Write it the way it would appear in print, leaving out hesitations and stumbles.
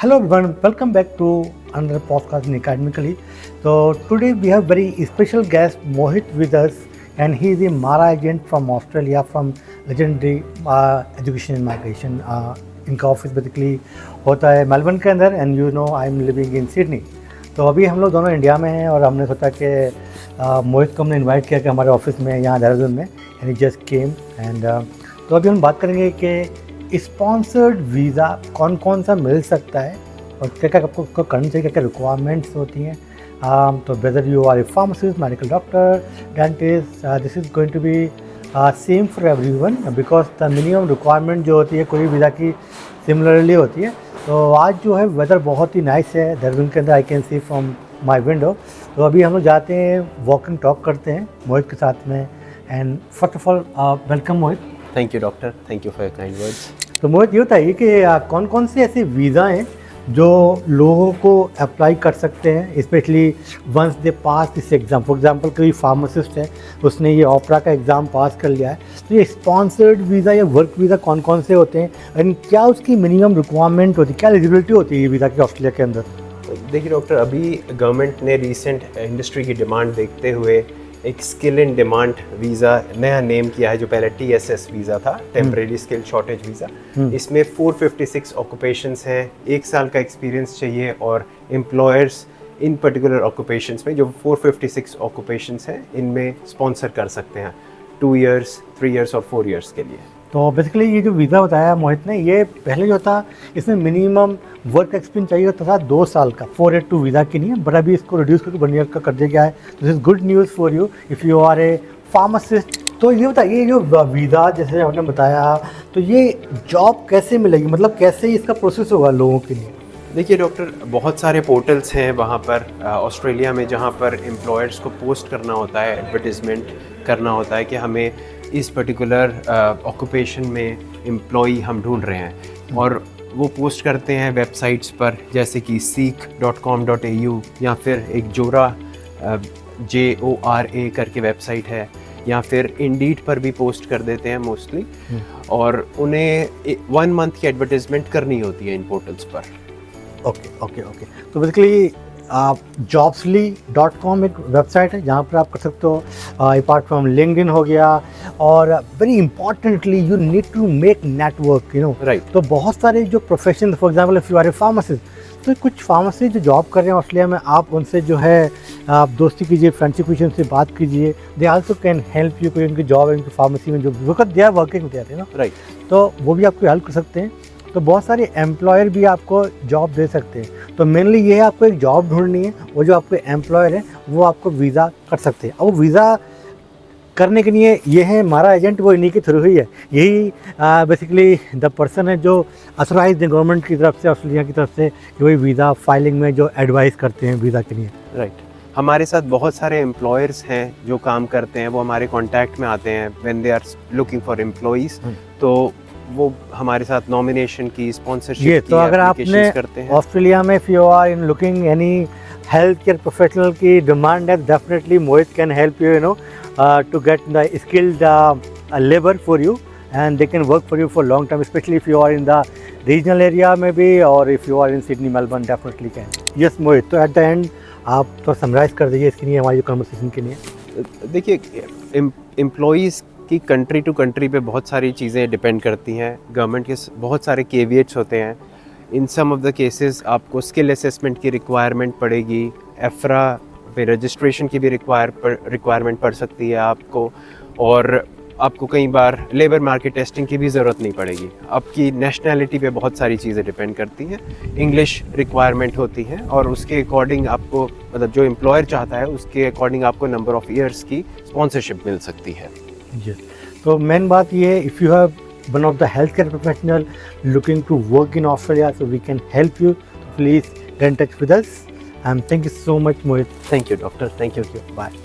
Hello everyone, welcome back to another podcast in Academically. So today we have very special guest Mohit with us, and he is a Mara agent from Australia from Legendary Education and Migration. इनका office basically होता है Melbourne के अंदर and you know I am living in Sydney. तो अभी हम लोग दोनों इंडिया में हैं और हमने सोचा कि मोहित को हमने इनवाइट किया कि हमारे ऑफिस में यहाँ देहरादून में and he just came and तो अभी हम बात करेंगे कि स्पॉन्सर्ड वीज़ा कौन कौन सा मिल सकता है और क्या क्या आपको करनी चाहिए, क्या क्या रिक्वायरमेंट्स होती हैं. तो whether you are a pharmacist, medical doctor, dentist, this is going to be same for everyone because the minimum requirement जो होती है कोई वीज़ा की सिमिलरली होती है. तो आज जो है वेदर बहुत ही नाइस है देहरादून के अंदर, I can see from my window. तो अभी हम लोग जाते हैं वॉक एंड टॉक करते हैं मोहित के साथ में. And first of all welcome Mohit. Thank you doctor, thank you for your kind words. तो मोहित ये बताइए कि कौन कौन से ऐसे वीज़ा हैं जो लोगों को अप्लाई कर सकते हैं, specially once they pass this exam. For example कोई फार्मासिस्ट है, उसने ये ऑपरा का एग्ज़ाम पास कर लिया है, तो ये स्पॉन्सर्ड वीज़ा या वर्क वीज़ा कौन कौन से होते हैं एंड क्या उसकी मिनिमम रिक्वायरमेंट होती है, क्या एलिजिबिलिटी होती है ये वीज़ा की ऑस्ट्रेलिया के अंदर. देखिए डॉक्टर, अभी गवर्नमेंट ने रिसेंट इंडस्ट्री की डिमांड देखते हुए एक स्किल इन डिमांड वीज़ा नया नेम किया है, जो पहले TSS वीज़ा था, टेम्परेरी स्किल शॉर्टेज वीज़ा. इसमें 456 ऑक्यूपेशंस हैं, 1 साल का एक्सपीरियंस चाहिए और एम्प्लॉयर्स इन पर्टिकुलर ऑक्यूपेशंस में जो 456 ऑक्यूपेशंस हैं इनमें स्पॉन्सर कर सकते हैं 2 इयर्स, 3 इयर्स और 4 इयर्स के लिए. तो बेसिकली ये जो वीज़ा बताया मोहित ने, ये पहले जो था इसमें मिनिमम वर्क एक्सपीरियंस चाहिए होता था 2 साल का, 482 वीज़ा की नहीं है, बट अभी इसको रिड्यूस करके 1 ईयर का कर दिया गया है. This is good news for you if you are a pharmacist. तो ये बताइए, ये जो वीज़ा जैसे आपने बताया, तो ये जॉब कैसे मिलेगी, मतलब कैसे इसका प्रोसेस होगा लोगों के लिए. देखिए डॉक्टर, बहुत सारे पोर्टल्स हैं वहाँ पर ऑस्ट्रेलिया में जहाँ पर एम्प्लॉयर्स को पोस्ट करना होता है, एडवर्टीज़मेंट करना होता है कि हमें इस पर्टिकुलर ऑक्यूपेशन में एम्प्लॉई हम ढूंढ रहे हैं, और वो पोस्ट करते हैं वेबसाइट्स पर जैसे कि seek.com.au या फिर एक जोरा JORA करके वेबसाइट है, या फिर इंडीड पर भी पोस्ट कर देते हैं मोस्टली. और उन्हें 1 मंथ की एडवर्टीज़मेंट करनी होती है इन पोर्टल्स पर. ओके. तो बेसिकली jobsly.com एक वेबसाइट है जहाँ पर आप कर सकते हो. अपार्ट फ्रॉम लिंक्डइन हो गया, और very importantly you need to make network, you know. Right. तो बहुत सारे जो profession, for example if you are a pharmacist, तो कुछ फार्मासिस्ट जो जॉब कर रहे हैं ऑस्ट्रेलिया में, आप उनसे जो है आप दोस्ती कीजिए, फ्रेंडशिप कीजिए, उनसे बात कीजिए. They also can help you. कोई उनकी जॉब है उनकी फार्मेसी में जो because they are working there, you know. Right. तो वो भी आपको हेल्प कर सकते हैं. तो बहुत सारे एम्प्लॉयर भी आपको जॉब दे सकते हैं. तो मेनली ये है, आपको एक जॉब ढूंढनी है, वो जो आपके एम्प्लॉयर हैं वो आपको वीज़ा कर सकते हैं. और वो वीज़ा करने के लिए ये है हमारा एजेंट, वो इन्हीं के थ्रू ही है. यही बेसिकली द पर्सन है जो अथोराइज है गवर्नमेंट की तरफ से, ऑस्ट्रेलिया की तरफ से, कि वही वीज़ा फाइलिंग में जो एडवाइस करते हैं वीज़ा के लिए. राइट. हमारे साथ बहुत सारे एम्प्लॉयर्स हैं जो काम करते हैं, वो हमारे कांटेक्ट में आते हैं when they are looking for employees. तो वो हमारे साथ नॉमिनेशन की, स्पॉन्सरशिप की तो अगर आपने करते हैं ऑस्ट्रेलिया में if you are in looking any health care professional की डिमांड है, definitely Mohit can help you, you know, to get the skilled labour for you and they can work for you for long term, specially if you are in the regional area में भी, और if you are in Sydney Melbourne, definitely can. Yes Mohit, तो at the end आप थोड़ा summarise कर दीजिए इसके लिए, हमारी कन्वर्सेशन के लिए. देखिए, एम्प्लॉइज़ की कंट्री टू कंट्री पे बहुत सारी चीज़ें डिपेंड करती हैं. गवर्नमेंट के बहुत सारे केविएट्स होते हैं. इन सम ऑफ द केसेस आपको स्किल असेसमेंट की रिक्वायरमेंट पड़ेगी, एफ्रा पे रजिस्ट्रेशन की भी रिक्वायरमेंट पड़ सकती है आपको, और आपको कई बार लेबर मार्केट टेस्टिंग की भी ज़रूरत नहीं पड़ेगी. आपकी नेशनैलिटी पे बहुत सारी चीज़ें डिपेंड करती हैं. इंग्लिश रिक्वायरमेंट होती है, और उसके अकॉर्डिंग आपको, मतलब जो एम्प्लॉयर चाहता है उसके अकॉर्डिंग आपको नंबर ऑफ़ ईयर्स की स्पॉन्सरशिप मिल सकती है. Yes. तो मेन बात ये है, if you have one of the health care professional looking to work in Australia, so we can help you. Please get in touch with us. Thank you so much Mohit. Thank you doctor, thank you. Bye.